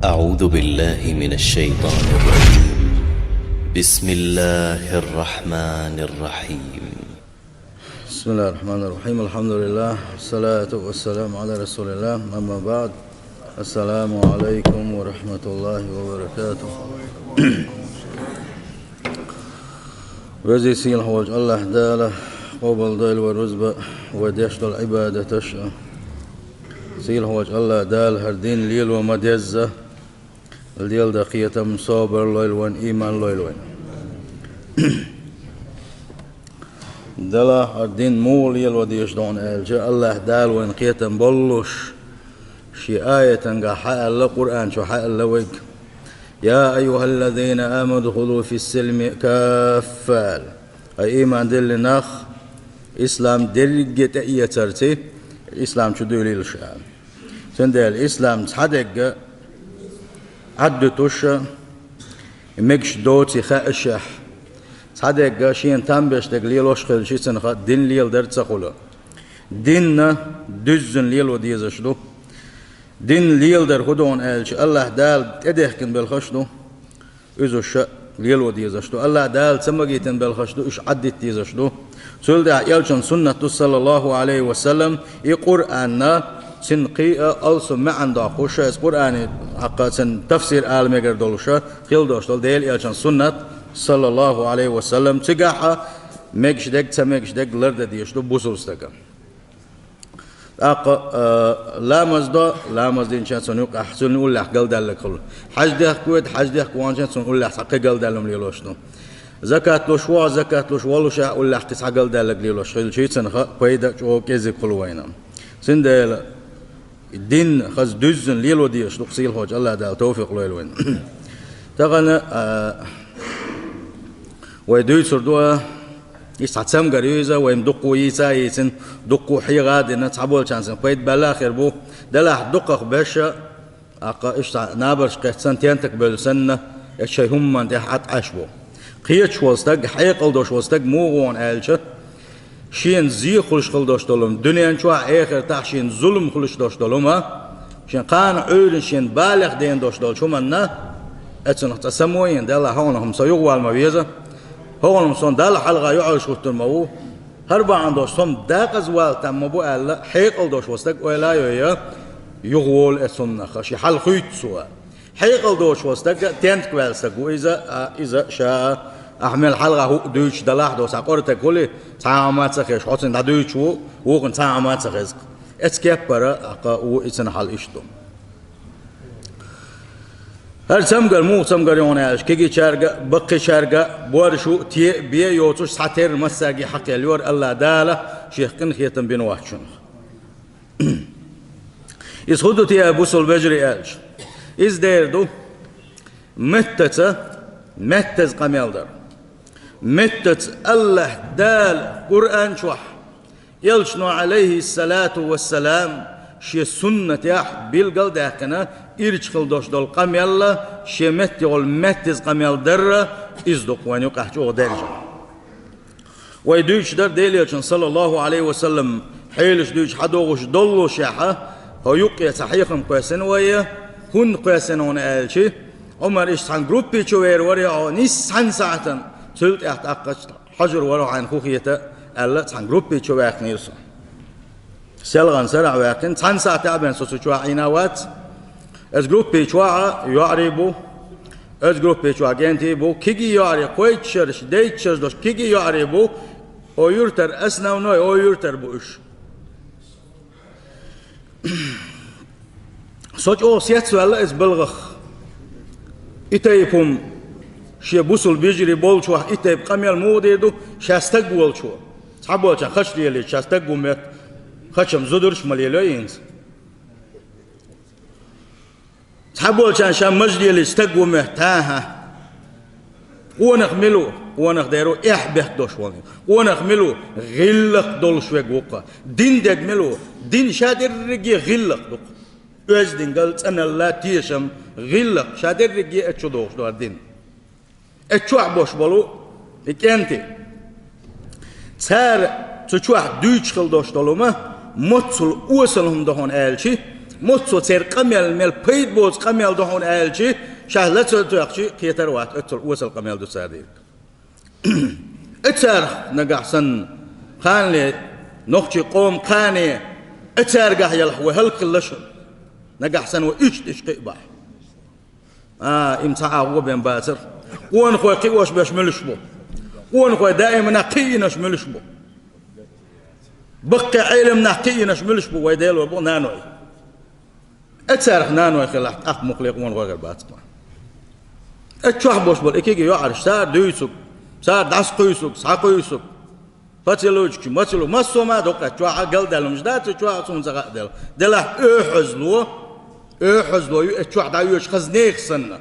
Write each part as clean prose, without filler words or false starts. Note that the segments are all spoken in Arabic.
أعوذ بالله من الشيطان الرجيم. بسم الله الرحمن الرحيم. بسم الله الرحمن الرحيم. الحمد لله والصلاة والسلام على رسول الله. أما بعد، السلام عليكم ورحمة الله وبركاته. وزي سيل حوج الله داله قبل دايل ورزبة وديشت العبادة تشأ سيل حوج الله دال هردين ليل ومديزة الديل دقية مصابر ليل وان إيمان ليل وان دلا هردين مو ليل وديش دون ألجا الله دال وان قية بلوش شي آية قا حق القرآن شو حق اللوج يا أيها الذين آمنوا ادخلوا في السلم كافة أي إيمان دل نخ إسلام درجة إيترتي إسلام شو دولي الشام سندل إسلام تحدق عد توشة مكش دوتي خاشح تحدق شين تنبش تقليلوش خل شي سنخ دين ليل درت خلا دين دزن ليل وديزشلو دين ليل در خدون ألش الله دال تدهكن بالخشدو إزوش ليل وديزشلو الله دال سمجيتن بالخشدو إيش عدت ديزشلو سؤال ده يالشن سنة صلى الله عليه وسلم القرآن سنقي ألس ما عنده خوشة القرآن حقا سن تفسير عالم يقدر دولشة خيل دوشتول ديل يالشن سنة صلى الله عليه وسلم تجاها مكش دك تمكش دك لرد ديشتو بوسوستك لا مزدين شان سنوك أحسن نقول لح قل دلك خلو حج ده كويت حج ده كوان شان سنقول لح حق قل دلهم ليلوشتو زكاة لشوا زكاة لشوا لشا أقول لح تسع قل دلك ليلوش خل شيء سنخ قيدا شو كذب خلوينا سندل الدين خز دزن ليلو ديش لقصيل هوج الله ده توفيق ليلوين تغنى ويدوي سردوا يستعتم قريزة ويمدقوا يسايسن دقوا حيغاد إن تعبوا الشانسن قيد بالآخر بو دلح دقق بشا أقا إشتع نابرش قيت سنتين تقبل سنة الشيء هم من تحت عشبو قيتش وستق حيقل دوش وستق موغون آلشة شين زي خلش خل دوش دولم دنيا نشوع آخر تحشين ظلم خلش دوش دولم شين قان عود شين بالغ دين دوش دول شو منا أتسنخ تسموين دلح هونهم سيغوى المبيزة هون مصون دال حلقة يعيش خطر مو هربا عندوش صم داقز والتم بو ألا حيقل دوش وستك ولا يغول السنة خشي حل خيط سوا حيقل دوش وستك تنت كوالسكو إذا شاء أحمل حلقة هو دوش دلاح دوس أقرتك كله تعامات سخيش حسن دوش هو كن تعامات سخيش إتكيب برا أقا هو إتسن حل إشتو هر سمگر مو سمگر يوناش كيجي شارجا بقي شارجا بورشو تي بيه يوتوش ساتير مساجي حق اليور الله داله شيخ كن خيتم بين واحشون يسخدو تي أبو سلبجري ألش إز ديردو متز قميلدر متت الله دال قرآن شوح يلشنو عليه الصلاة والسلام شي سنة يح بالقل داكنا إرشخل دوش دول قميلا شي مت يقول متز قميل در إزدق وان يقح جوه درجة ويدوش در ديليوشن صلى الله عليه وسلم حيلش دوش حدوغش دولو شاحة هو يقيا صحيحهم قيسن ويا هن قيسن هون آلشي عمر إيش عن جروبي شوير وريعو نيس عن ساعة سلت احتاقش حجر ورو عن خوخيته ألا عن جروبي شوير نيرسو سلغان سرع واقن عن ساعة تعبان سوسو عيناوات از جروب بيشوا يعربو از جروب بيشوا جنتيبو كيجي يعرب قويتشرش ديتشرش دوش كيجي يعربو او يرتر اسنا ونوي او يرتر بوش سوچ او سيتسو الله از بلغخ إتايبهم شي بوصل بيجري بولشوا إتايب قميل موديدو شاستق بولشوا صحبوا عشان خش ليلي شاستق بومت خشم زدرش مليلوينز صحبوا عشان شام مجدي اللي استقوا محتاها ونخملو ونخديرو إحبه دوش ونخملو غلق دول شوي وقا دين دجملو دين شادر رجي غلق دوق أز دين قالت أنا لا تيشم غلق شادر رجي أتشو دوش دو الدين أتشو عبوش بلو إكانتي تار تشو دوش خل دوش دولو ما متصل وصلهم دهون آلشي متسو تير قميل ميل بيد بوز قميل دهون آلجي شاه لتسل تيقشي كيتر وات اتسل وصل قميل دو سادير اتسر نقحسن خان لي نقشي قوم قاني اتسر قح يلح وهلق اللشن نقحسن وإيش تشقي باح امتعا هو بين باتر وان خوي قيوش باش ملشبو وان خوي دائما نقينش ملشبو بقى علم نقينش ملشبو ويديل وبو نانوي اتسارخ نانوي خلاح اخ مقلق وان خوي باتر اتشوح بوش بول اكيجي يعرش سار دويسوك سار داس قيسوك سا قيسوك فتلوجك ماتلو ماسو ما دوقا تشوح قل دالو مجدات تشوح سون زغا دل دلاح احزلو اتشوح دايوش خزنيخ سنة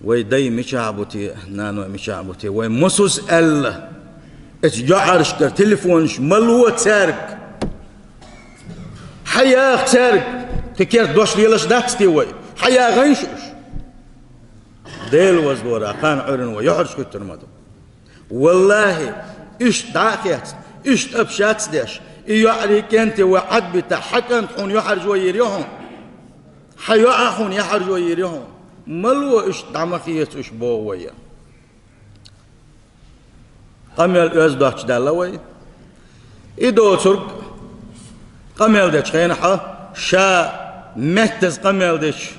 ويدي مشعبوتي نانو مشعبوتي ومسوس ال اتجعرش كر تليفونش ملوه تارك حياة تارك تكير دوش ليلش داكستي وي حياة غنشوش ديل وزدورا قان عرن ويحرش كتر مدو والله ايش داكيات ايش ابشات ديش يعري كنت وعد بتحكن حون يحرج ويريهم حيوعحون يحرج ويريهم ملو ايش دمخيت ايش بوويا قميل ازدوش دالوي ايدو ترك قميل ديش خينحا شا مهتز قميل ديش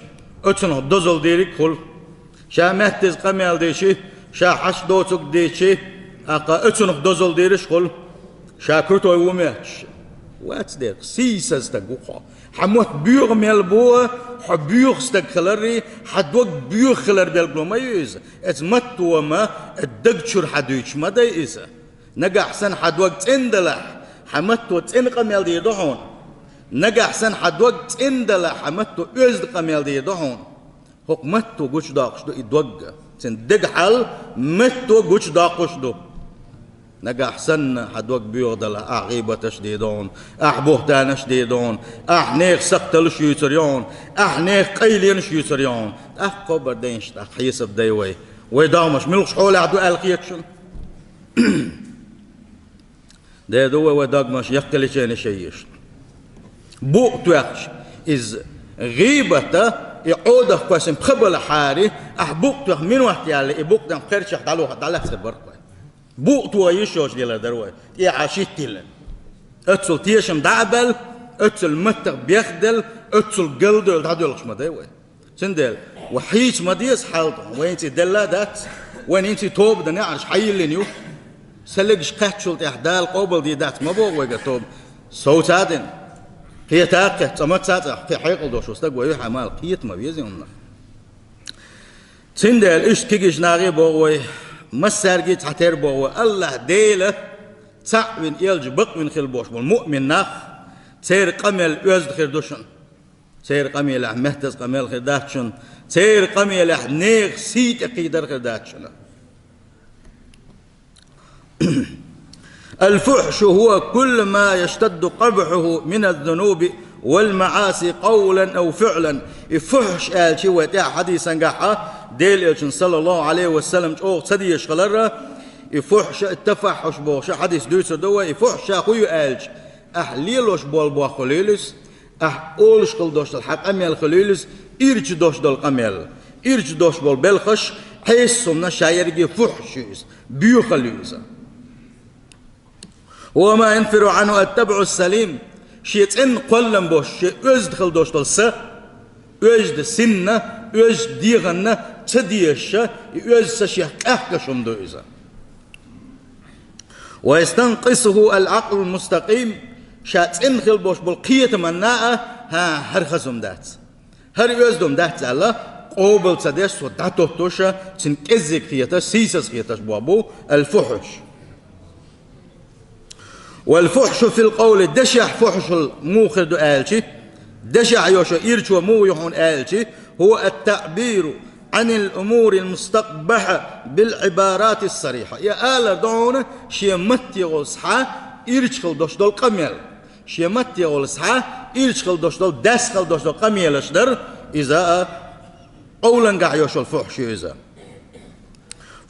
اتنو دوزل ديري كل شا مهتز قميل ديشي شا حش دوتك ديشي اقا اتنو دوزل ديريش كل شاكرتو يوميتش واتس ديك سيسز تقوقا حموت بيوغ ميلبوه حبيوغ ستك خلري حدوك بيوغ خلر بيلبلو ما يوز ات متو ما الدقشر حدويش ما داي إيسا نقا حسن حدوك تندلح حمتو تنقى ميل دي دهون نقا حسن حدوك تندلح حمتو ازدقى ميل دي دهون هوك متو قوش داقش دو إدوغ تندق حل متو قوش داقش دو نجا حسن حدوك بيوضل غيبة تشديدون بهتان شديدون نيخ سقتل شيوتريون نيخ قيلين شيوتريون قبر دينش حيسب ديوي ويدامش ملوش حول عدو القيكشن ده دو ويدامش يقتل شيء شيش بوق توخش إز غيبة يعود قسم قبل حاري بوق توخ من وقت يالي بوق دم خيرش دالو دالك سبر بوق تو يشوش ديلا دروي يا عشيت تيلن اتسل تيشم دعبل اتسل متق بيخدل اتسل قلدل دعدلش ما داوي سندل وحيش ما ديس حالته وين انت دلا دات وين انت توب دني عرش حيلنيو سلقش قاتشل احدال قبل دي دات ما بوق ويقا توب صوت عادن هي تاقه سمك ساعه في حيقل دوش وستق وي حمال قيت ما بيزينا سندل ايش كيجش ناغي بوغوي مسارجي تحتر بو الله ديله تعبن يلج بق من خلبوش والمؤمن ناخ سير قمل يزد خردوشن سير قمل مهتز قمل خرداتشن سير قمل نيغ سيت قيدر خرداتشن الفحش هو كل ما يشتد قبحه من الذنوب والمعاصي قولا او فعلا الفحش قال شي وتاع حديثا قحا ديل صلى الله عليه وسلم او صدي يشغلره يفحش التفحش بوش حديث دويس دوا يفحش اخوي قالج ليلوش بول بو خليلس اولش قل دوش الحق اميل خليلس ايرج دوش دول قميل ايرج دوش بول بلخش حيسمنا شايرجي فحشيس بيو خليلس وما ينفر عنه التبع السليم شيت ان قلم بوش ازد خل دوش دول س ازد سنه ازد ديغنه تديش ازد سشيح احكشم دويزا ويستنقصه العقل المستقيم شات انخل بوش بالقية مناء هر خزم دات هر يوزدم دات الله قوبل تدش وداتو توشا تنكزك خيتش سيسس خيتش بوابو الفحش والفحش في القول دشح فحش الموخر دو آلشي دشح يوشا إيرشو مو يحون آلشي هو التعبير عن الأمور المستقبحة بالعبارات الصريحة يا آل دعونا شيمتي غلصحا إيرشخل دوش دول قميل شيمتي غلصحا إيرشخل دوش دول دسخل دوش دول قميل اشدر إذا قولا قعيوش الفحش إذا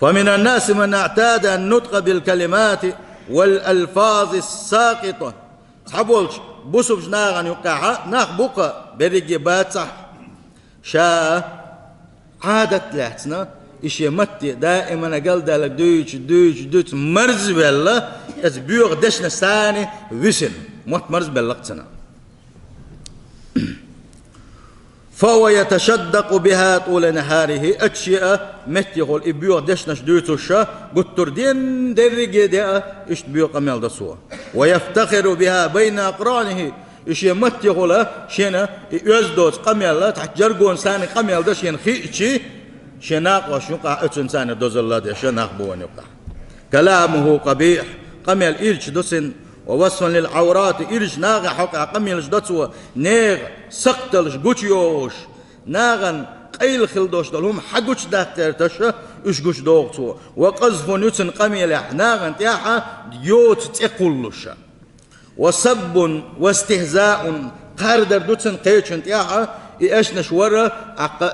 فمن الناس من اعتاد النطق بالكلمات والألفاظ الساقطة حبولش بوسوبش ناغن يقع ناخ بوقا بريجي باتح شا عادة لحتنا إشي متي دائما قال دالك دوش مرز بلا از بيوغ دشنا ثاني وسن مت مرز بلقتنا فهو يتشدق بها طول نهاره أشياء متي يقول إبيوغ دشنا دوتوشا قطر دين درجة دا إش بيوغ قميل دسوا ويفتخر بها بين أقرانه إشي متي يقول شينا يزدوت قميل تحت جرقون ثاني قميل دا شين خيشي شناق وشنقع إنسان دوزل الله شناق بوان يقع كلامه قبيح قميل إيرش دوسن ووصفا للعورات إيرش ناغ حقع قميل دوتسوا نيغ سقتلش قوتيوش ناغن قيل خلدوش دلهم حقوش داكتر تشا إش قوش دوغتوا وقذف نيوتن قميل ناغن تياحا ديوت تقلش وسب واستهزاء قاردر دوتن قيتشن تياحا إيش نشورة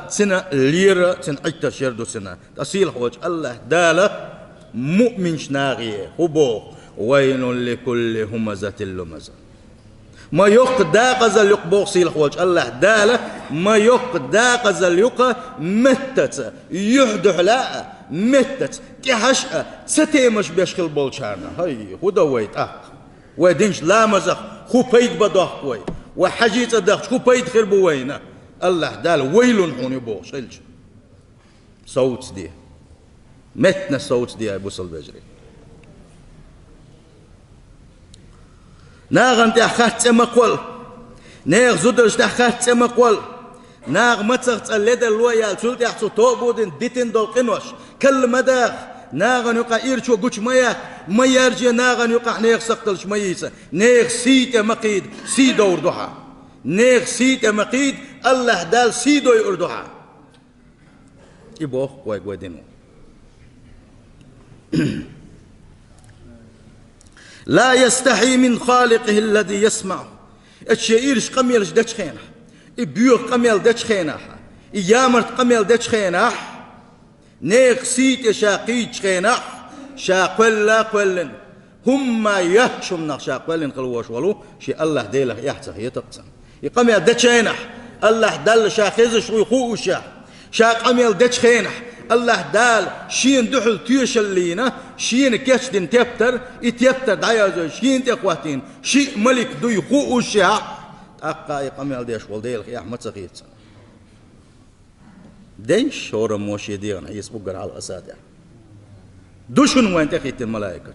سنة ليرة سنة عيتة شردو سنة تصيل خوج الله دالة مؤمن شناغية خبوغ وين لكل همزة اللمزة ما يق داقز اليقبوغ سيل خوج الله دالة ما يق داقز اليقى متت يحدح لا متت كحشأ ستيمش بيشخل بولشانا هاي خدا ويت ودينش لا مزخ خو بيت بدخ وي وحجيت الدخش خو بيت خير بوينه الله دال ويل هون يبو شلج صوت دي متنا صوت دي ابو البجري ناغن تاخات مقول ناغ زدرش تاخات مقول ناغ متغت الليد الويال شلت يحسو توبودن ديتن دول قنوش كل مداخ ناغن يقع إيرشو قوش ما يرجي ناغن يقع ناغ سقتلش ميسا ناغ سيت مقيد سي دور دوحا ناغ سيت مقيد الله دال سيدو يردوها يبوخ قوي دينو لا يستحي من خالقه الذي يسمع الشيء قميل دتش خينه يبيوخ قميل دتش خينه يامرت قميل دتش خينه ناغ سيت شاقيت خينه شاقلا قلن هم يحشم نخ شاقلن قلوش ولو شي الله ديله يحتخ يتقسم يقام يدتشينح الله دل شاخيز شوي خوشة شاق أميل دتشينح الله دال شين دحل تيش اللينا شين كيش دين تبتر يتبتر دايا شين تقواتين شي ملك دوي خوشة أقا يقام يديش والديل يا أحمد سقيت ديش هو موشي ديغنا يسبقر على الأساتذة دوشن وين تخيت الملائكة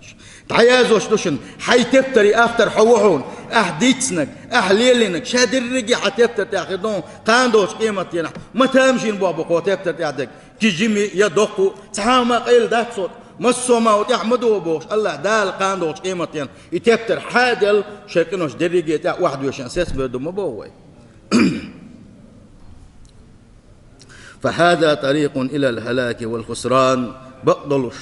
تعيازوش دوشن حي تبتري أفتر حوحون أحديتسنك أحليلينك شادر رجي حتبتر تأخذون قاندوش قيمة ينح ما تامشين بابو قوة تبتر تأخذك كجيمي يدقو تحاما قيل داك صوت مسوما وتحمدوا بوش الله دال قاندوش قيمة ين يتبتر حادل شاكنوش درجي تاع واحد ويشان سيس بردو مبوي فهذا طريق إلى الهلاك والخسران بقدلوش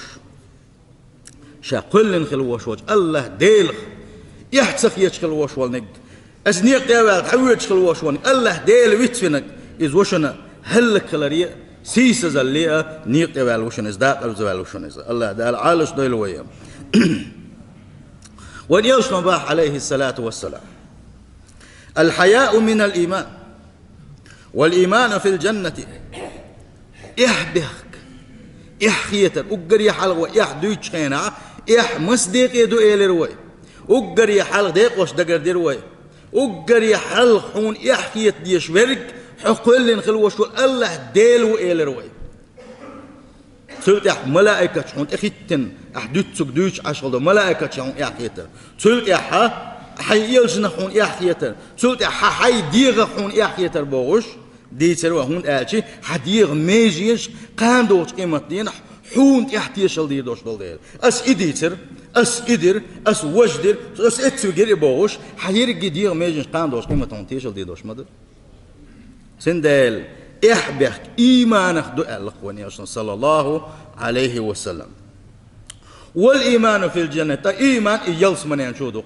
شاقلن خلوش وج الله ديل يحتسخ يشخلوش ولنك أزنيق يا حويج خلوش ولنك الله ديل ويتفنك إز وشنا هلك خلارية سيس زلية نيق يا وشنا إزداق الزوال وشنا الله دال عالش ديل ويا ونيوش نباح عليه الصلاة والسلام الحياء من الإيمان والإيمان في الجنة إحبهك إحخيتر أقر يحلغ إحدوش خينا إح مصدق يدو إيلروي أقر يحلغ ديق وش دقر ديروي أقر يحلغ حون إحخيت ديش ورق حقل خلوش الله ديلو إيلروي تلت إح ملائكة حون إخيتن أحدوش دوش عشغل ملائكة حون إحخيتر تلت إح حييلجن حون إحخيتر تلت إح حي ديغ حون إحخيتر بوغش ديتر وهون آتي حديغ ميجيش قاندوش قيمة دينح حون احتيش الدي دوش دول اس اديتر اس ادر اس وجدر اس اتفجر بوش حيرجي ديغ ميجيش قاندوش قيمة تونتيش الدي دوش مدر سندال احبك ايمانك دو القواني صلى الله عليه وسلم والايمان في الجنة ايمان يلس من ينشودك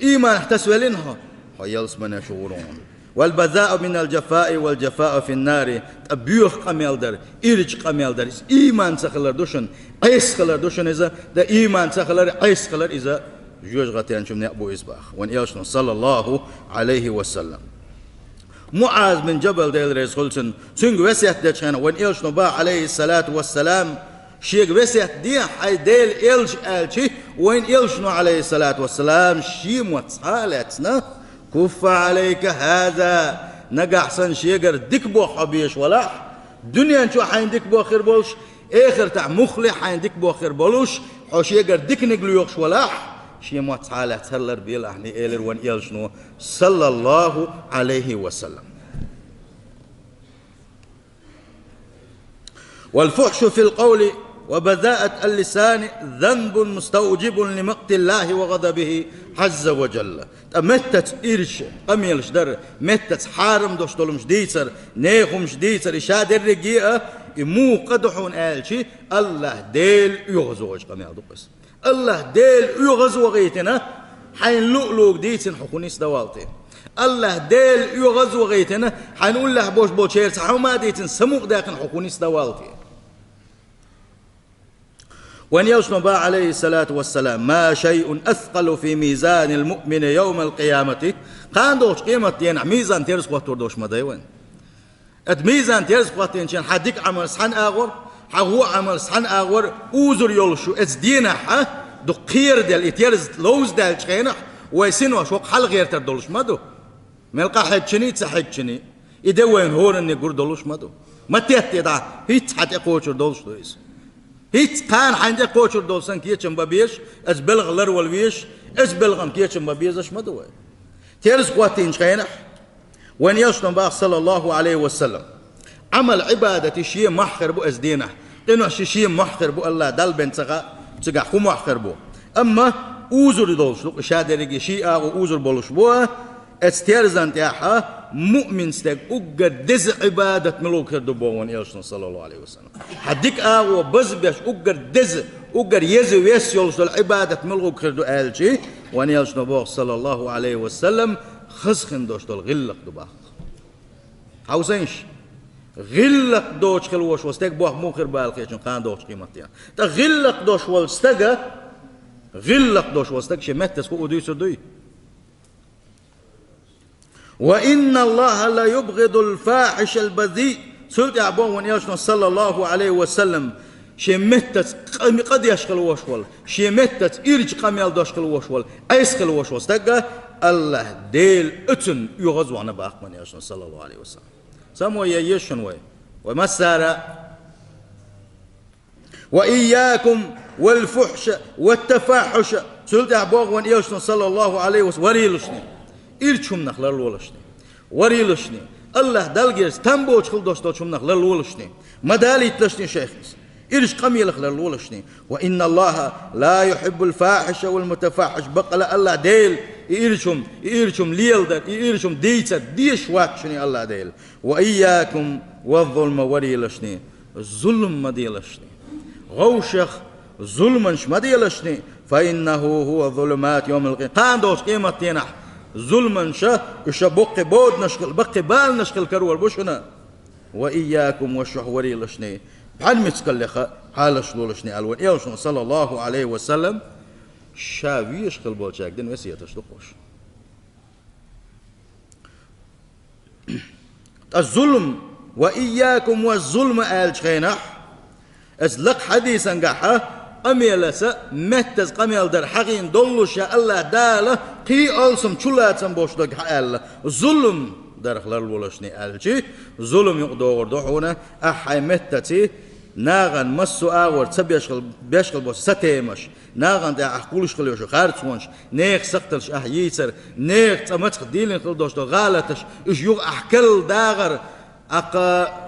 ايمان تسولينها يلس من يشورون والبذاء من الجفاء والجفاء في النار أبيوخ قميل در إيرج قميل در إيمان سخلر دوشن عيس خلر دوشن إذا ده إيمان سخلر عيس خلر إذا جوج غتين شم نأبو إسباخ وإن يلشنو صلى الله عليه وسلم معاذ من جبل ديل ريز خلصن سنگ وسيت دچنا وإن يلشنو با عليه الصلاة والسلام شيخ وسيت دي حي ديل إلش ألشي وإن يلشنو عليه الصلاة والسلام شي متصالتنا كف عليك هذا نجحسن شيغر ديكبو حبيش ولا دنيا شو حين ديكبو خير بولش آخر تاع مخلي حين ديكبو خير بولش أو شيغر ديك نقليوش ولا شي متصالت هلر بيل أهني إلر وإن يلشنو صلى الله عليه وسلم والفحش في القول وبذاءة اللسان ذنب مستوجب لمقت الله وغضبه عز وجل متت إرش أميلش در متت حارم دوشتولمش ديسر نيخمش ديسر إشاد الرقيقة مو قدحون آلشي الله ديل يغزوش قميل دقس الله ديل يغزو غيتنا حين لؤلوك ديسن حكونيس دوالتي الله ديل يغزو غيتنا حين نقول له بوش بوشير سحوما ديتن سموق داخن حكونيس دوالتي وأن يوصل با عليه الصلاة والسلام ما شيء أثقل في ميزان المؤمن يوم القيامة قان دوش قيمة ينع ميزان تيرس قوتور دوش مدايوان ميزان تيرس قوتين شان حديك عمل سحن آغور حقو عمل سحن آغور أوزر يولشو دينا ها دو قير دل يتيرز لوز دل شخينح ويسينوا شوق حل غير تردولش مدو ملقا حجني تسحجني يدوين هون اني قر دولش مدو ما تيت دا هيت حتى قوتور دولش دويس هيت كان عندك قوتور دولسن كيتشم بابيش از بلغ لر والويش از بلغم كيتشم بابيزش مدو تيرز قوتين شخينح وان يشتم باخ صلى الله عليه وسلم عمل عبادة شيء محخر بو ازدينه إنه شيء محخر بو الله دل بنتغا تغا خو محخر بو أما أوزر دولش لو شادري شيء أو أوزر بولش بو استيرزان تاعها مؤمن استك أوجد دز عبادة ملوك الدبوان يلشن صلى الله عليه وسلم حديك أو بزبش أوجد دز أوجد يزو يسيلش العبادة ملوك الدو ألشي وان يلشن باخ صلى الله عليه وسلم خسخن دوش دول غلق دباخ حوسينش غلق دوش خلوش واستك بوح موخر بالخيشن قان دوش قيمتيا تا غلق دوش والستك غلق دوش واستك شمتس كو ديسر دوي وإن الله لا يبغض الفاحش البذيء سلت عبون ونياشنا صلى الله عليه وسلم شمتت قد يشغل وشول شمتت إرج قميل دشغل وشول أيسغل وشول استك الله ديل اتن يغزو عنا باقمن ياشنا صلى الله عليه وسلم سمو ييشن وي ومسارة وإياكم والفحش والتفاحش سلت عبون ونياشنا صلى الله عليه وسلم وريلشني إرشم نخلر لولشني وريلشني الله دلجيرس تنبوش خل دوشتوشم نخلر لولشني مدالي تلشني شيخس إرش قميل خلر لولشني وإن الله لا يحب الفاحش والمتفاحش بقى الله ديل إرشم ليلدر إرشم ديتر ديش واكشني الله ديل وإياكم والظلم وريلشني الظلم مديلشني غوشخ ظلمنش مديلشني فإنه هو ظلمات يوم القيامة قام دوش قيمة تينح ظلما شا بقي بود نشكل بقي بال نشكل كرول بوشنا وإياكم والشحوري لشني بحال متكلخة حال شلولشني الوان إيوشن صلى الله عليه وسلم شاوي يشكل بولشاك دين وسيا تشتقوش الظلم وإياكم والظلم آل شخينح أزلق حديثا قحا أميلسا متز قميل در حقين دولش يا الله داله قي ألسم شلاتم بوشدك حال ظلم در خلال ولشني ألشي ظلم يقدور دحونا أحي متتي ناغن مسو آور تبيشغل بيشغل بوش ستيمش ناغن دا أحقولش خليوش خارتونش نيخ سقتلش أحييتر نيخ تمتخ ديلين خل دوشتو غالتش إش يوغ أحكل داغر أقا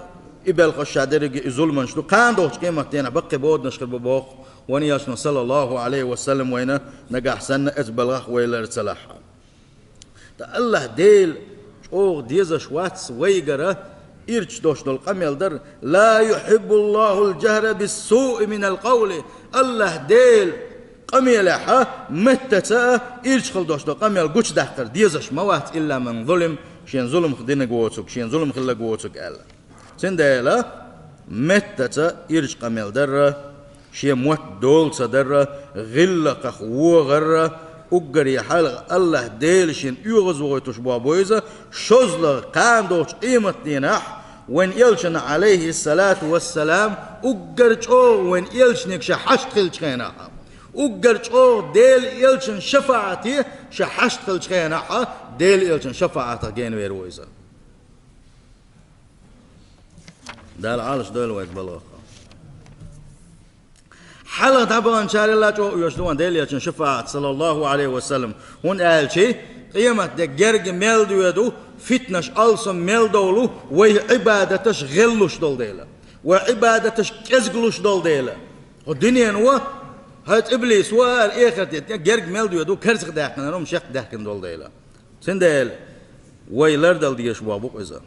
إبال خشادرق ظلمن شنو كان دوش قيمتين بقي بود نشغل ببوخ ونياشنا صلى الله عليه وسلم وينا نجح سنة أزبلغ ويلا رسلحها الله ديل أو ديزش واتس ويجرة إرش دوش دول قميل در لا يحب الله الجهر بالسوء من القول الله ديل قميلها متتا إرش خل دوش دول قميل قوش دحقر ديزش موات إلا من ظلم شين ظلم خدينا قوتك شين ظلم خلا قوتك ألا سنديلا متتا إرش قميل در شيء موت دول صدر غلق خو غر أجري حلق الله ديلشين يغز وغيتوش بابويزة شزل قاندوش قيمة دينح وين يلشن عليه الصلاة والسلام أجرج أو وين يلشنك شحشت خلشينها أجرج أو ديل يلشن شفاعتي شحشت خلشينها ديل يلشن شفاعته جين ويرويزة دال عالش دول ويك بلغة حلقة طبعا إن شاء الله جو يشدون ديل يلشن شفاعة صلى الله عليه وسلم هون قال شيء قيمة دجرج ميلدو يدو فتنش ألسن ميلدولو وعبادتش غلوش دول ديلا وعبادتش كزغلوش دول ديلا والدنيا نوا هات إبليس والآخر جرج ميلدو يدو كرسخ داكن أنا مشيخ داكن دول ديلا سندل ويلردل ديش بابوك إذا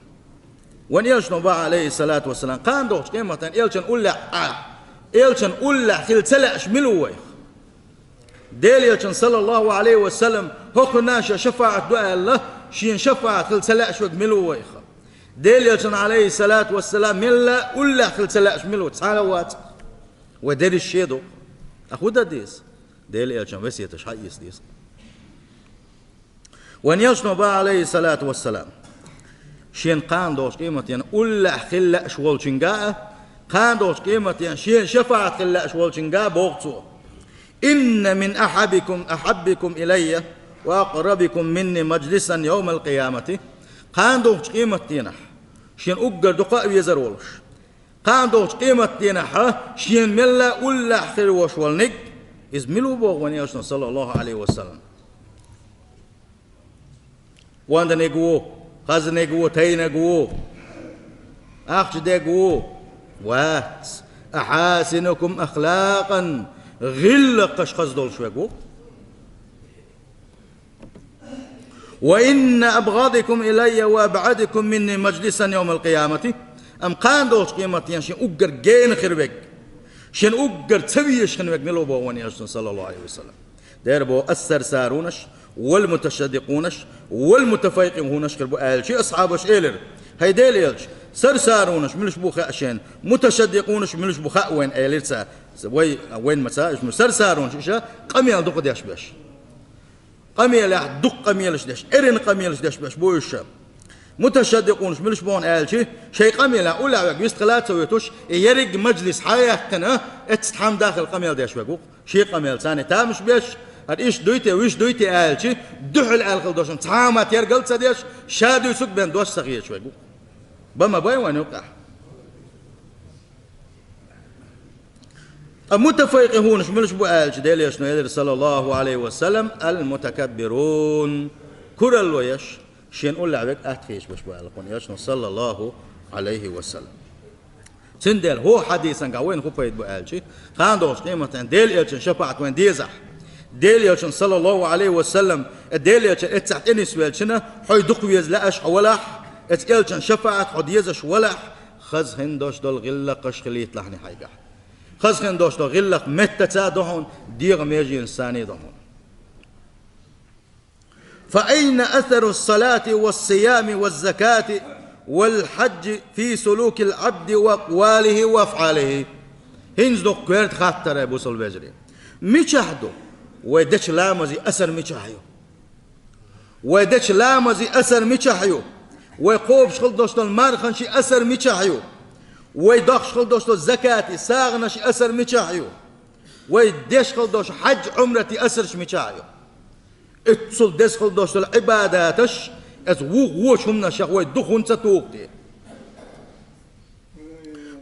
وان يلشن با عليه الصلاة والسلام قام دوش قيمة يلشن أولا خل تلعش ملوي ديل يلشن صلى الله عليه وسلم هو ناشا شفاعة دعاء الله شين شفاعة خل تلعش وق ملوي ديل يلشن عليه الصلاة والسلام ملا أولا خل تلعش ملوي تعالوات ودير الشيدو أخودا ديس ديل يلشن وسيتش حيس ديس وان يلشن با عليه الصلاة والسلام شين قاندوش قيمة يعني أولا خل أشوال شنقاء قاندوش قيمة يعني شين شفاعة خل أشوال شنقاء بوقتو إن من أحبكم إلي وأقربكم مني مجلسا يوم القيامة قاندوش قيمة تينح شين أقر دقاء يزرولش قاندوش قيمة تينح شين ملا أولا خل وشوال نق إزملو بوغ ونياشنا صلى الله عليه وسلم وان نقوه خزنه قوه تينه قوه أخجده قوه وات أحاسنكم أخلاقا غلقش خزدول شوي قوه وإن أبغضكم إلي وأبعدكم مني مجلسا يوم القيامة أم قاندوش قيمة شين أقر جين خربك شين أقر تبيش خنبك ملو بواني صلى الله عليه وسلم دير بو أسر سارونش والمتشدقونش والمتفيقونش خربو آل شي أصحابش إيلر هاي ديليلش سرسارونش ملش بو خأشين متشدقونش ملش بو خأوين إيلر سا وين مسا اسمه سرسارونش إيشا قميل دق ديش باش قميل دق قميلش ديش إرن قميلش ديش باش بو إيشا متشدقونش ملش بون آل شي قميل أولا ويك بيستخلات سويتوش يرق مجلس حياتنا اتستحام داخل قميل ديش ويقو شي قميل ثاني تامش بيش إيش دويتي ويش دويتي آلشي دحل آل دوشن تعامات يرقل تديش شادو يسوق بين دوش سخيه شوي بما باي وين يوقع المتفيقهون شملش بو آلشي ديل يشنو يدر صلى الله عليه وسلم المتكبرون كرل ويش شين قول لعبك أتخيش بش بو آلقون يشنو صلى الله عليه وسلم سندل هو حديثا قاوين خفايد بو آلشي خان دوش قيمة ديل يلشن شفاعت وين ديزح ديل يلشن صلى الله عليه وسلم ديل يلشن اتسعت اني سوالشنا حي دقويز لأش ولح اتكالشن شفاعت حد يزش ولح خز هندوش دول غلقش خليت لحني حيقح خز هندوش دول غلق متتا دهون ديغ ميجي إنساني دهون فأين أثر الصلاة والصيام والزكاة والحج في سلوك العبد وأقواله وأفعاله هنز دو كويرت خاطر أبو سلوبجري ميشاهدو ويدش لامزي أثر ميشاهيو ويدش لامزي أثر ميشاهيو ويقوب شغل دوشتو المارخن شي أثر ميشاهيو ويدخ شغل دوشتو الزكاة ساغنا شي أثر ميشاهيو ويدش شغل دوش حج عمرتي أثر شميشاهيو اتصل دس شغل دوشتو العباداتش از ووش همنا شغوي دخون ستوقتي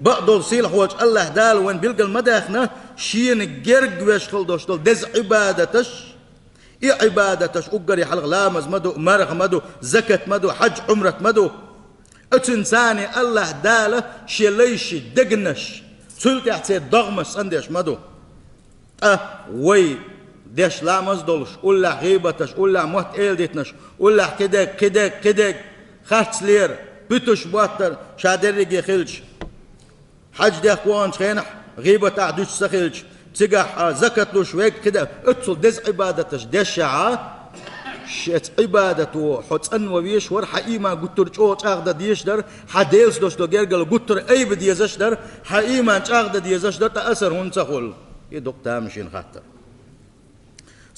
بقدر صيلح وجه الله دال وين بيلقى المداخنة شين جرج ويشخل دوشتل دز عبادتش عبادتش أقري حلق لامز مدو مرخ مدو زكاة مدو حج عمرة مدو اتنساني الله داله شي ليشي دقنش سلطي احتسي ضغمش سندش مدو وي ديش لامز دولش ولا غيبتش ولا موت إلديتنش ولا كدك خارج لير بتش بواتر شادرقي خلش حج ده كوان خينح غيبة تعدوش سخيلش تجح زكاة لوش ويك كده اتصل دز عبادتش دشعة شت عبادته حط أنويش ور حقيمة قطر شوت أخذ ديش در حديلس دوش دو جرجل قطر أي بديزش در حقيمة أخذ ديزش در تأثر هون سخول يدق تامشين خاطر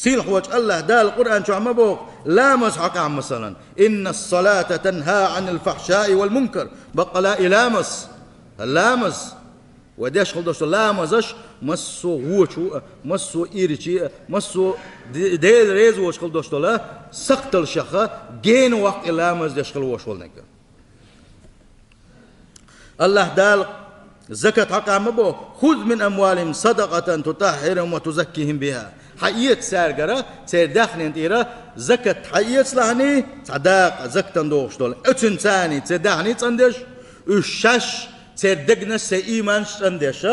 سيل خوش الله دال القرآن شو عم بوق لا مسحق عم مثلا إن الصلاة تنهى عن الفحشاء والمنكر بقى لا إلامس اللامس وديش خلدوش لامزش مسو وشو مسو إيرشي مسو ديل ريز وش خلدوش لا سقط الشخة جين وقت إلامز ديش خلوش ولنك الله دال زكاة حق عم بو خذ من أموالهم صدقة تطهرهم وتزكيهم بها حقيقة سارجرة سير داخل انتيرا زكاة حقيقة سلاني صداق زكاة دوش دول اتن ثاني تدعني تندش الشش سير دقنش سير إيمانش تندش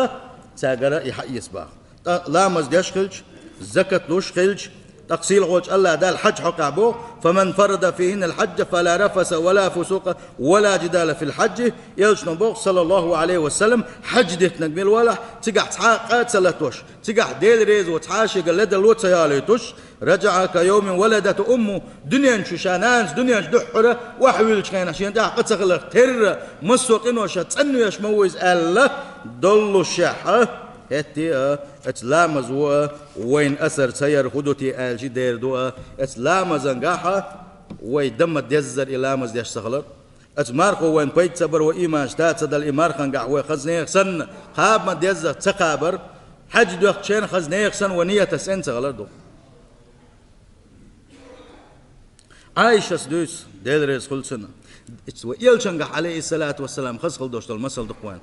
سارجرة يحقيقة سباق لا مزدش خلج زكاة لوش خلج تقصيل غوش الله دا الحج حق عبو فمن فرض فيهن الحج فلا رفس ولا فسوق ولا جدال في الحج يلش نبوغ صلى الله عليه وسلم حج ديك نقبل ولا تقع تحاقات سلتوش تقع ديل ريز وتحاشي قلد الوت سياليتوش رجع كيوم ولدت أمه دنيا ششانانس دنيا دحرة وحويلش كاين عشان دا قد سغل تر مسوق إنه شتسنو يشموز الله ضلوا الشاحة هتي اتلامز وين أثر سير خدوتي آلجي دير دوا اتلامز انقاحة ويدم ديزر إلامز ديش سخلر اتماركو وين بيت صبر وإيمان شتات سدى الإمار خنقاح وخزنيخ سن خاب ما ديزر تقابر حج دوخ شين خزنيخ سن ونية سن سخلر دو عايشة سدوس دير ريز خلصنا وإيلشنقح عليه الصلاة والسلام خزخل دوشت المسل دقوان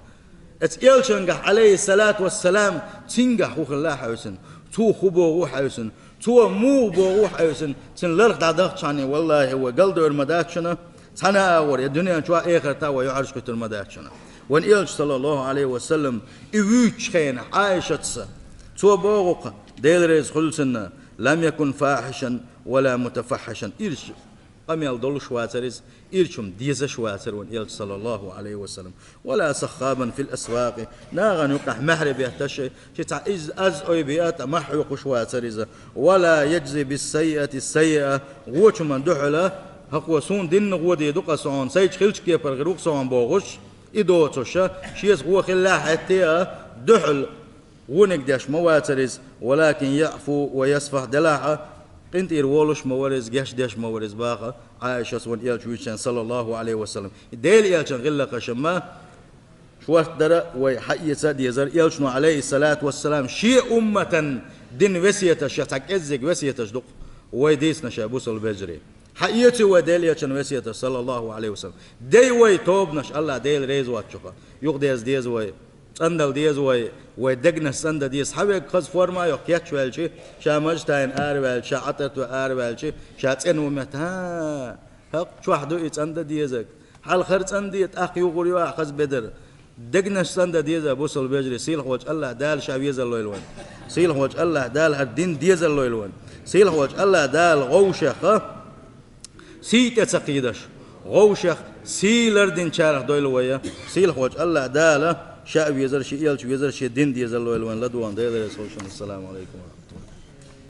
اتيلشنقح عليه الصلاة والسلام تنقح وخ الله حيوسن تو خبو روح حيوسن تو مو بو روح حيوسن تن لرق دادق شاني والله هو قلدو المداكشنا تنا اور يا دنيا شو اخر تا ويعرش كتر المداكشنا وان إلش صلى الله عليه وسلم ايوش خين عائشة تو بوغق ديل ريز خلصنا لم يكن فاحشا ولا متفحشا إلش قام يلدل شواترز إلشم ديز شواتر وإلش صلى الله عليه وسلم ولا سخابا في الأسواق ناغن يقح محرب يهتشي شتع أز أيبيات محيق شواترز ولا يجزي بالسيئة السيئة غوش من دحلة هقوى سون دين غودي دقا سون سيج خلش كي برغروق سون بوغش إدو توشا شيس غوى خلا حتى دحل غونك داش مواترز ولكن يعفو ويصفح دلاحة انت يرولش مورز جاش داش مورز باقة عائشة سون إلشويشان صلى الله عليه وسلم ديل إلشان غلق شما شوات درا وحي ساد يزر إلشنو عليه الصلاة والسلام شيء أمة دين وسية شتاك إزك وسية جدق ويديس نشابوس البجري حقيقة وديل يشان وسية صلى الله عليه وسلم دي وي توب نش الله ديل ريز واتشوفا يقديز ديز وي صندل ديز ويدقنا الصندل ديز حبيك خز فورما يقيتش والشي شا مجتاين آروال شا عطرت وآروال شا تسين ومت ها شو واحدو يتصندل ديزك حال خرط صنديت أخ يغور يوح خز بدر دقنا الصندل ديز بوصل بيجري سيلح وجه الله دال شاويز الله يلوان سيلح وجه الله دال هالدين ديز الله يلوان سيلح وجه الله دال غوشخ سيت تسقيدش غوشخ سيلر دين شارح دويل ويا سيلح وجه الله دال شاء ويزر شيء يلش ويزر شيء دين ديزل الله يلوان لدوان ديزل السلام عليكم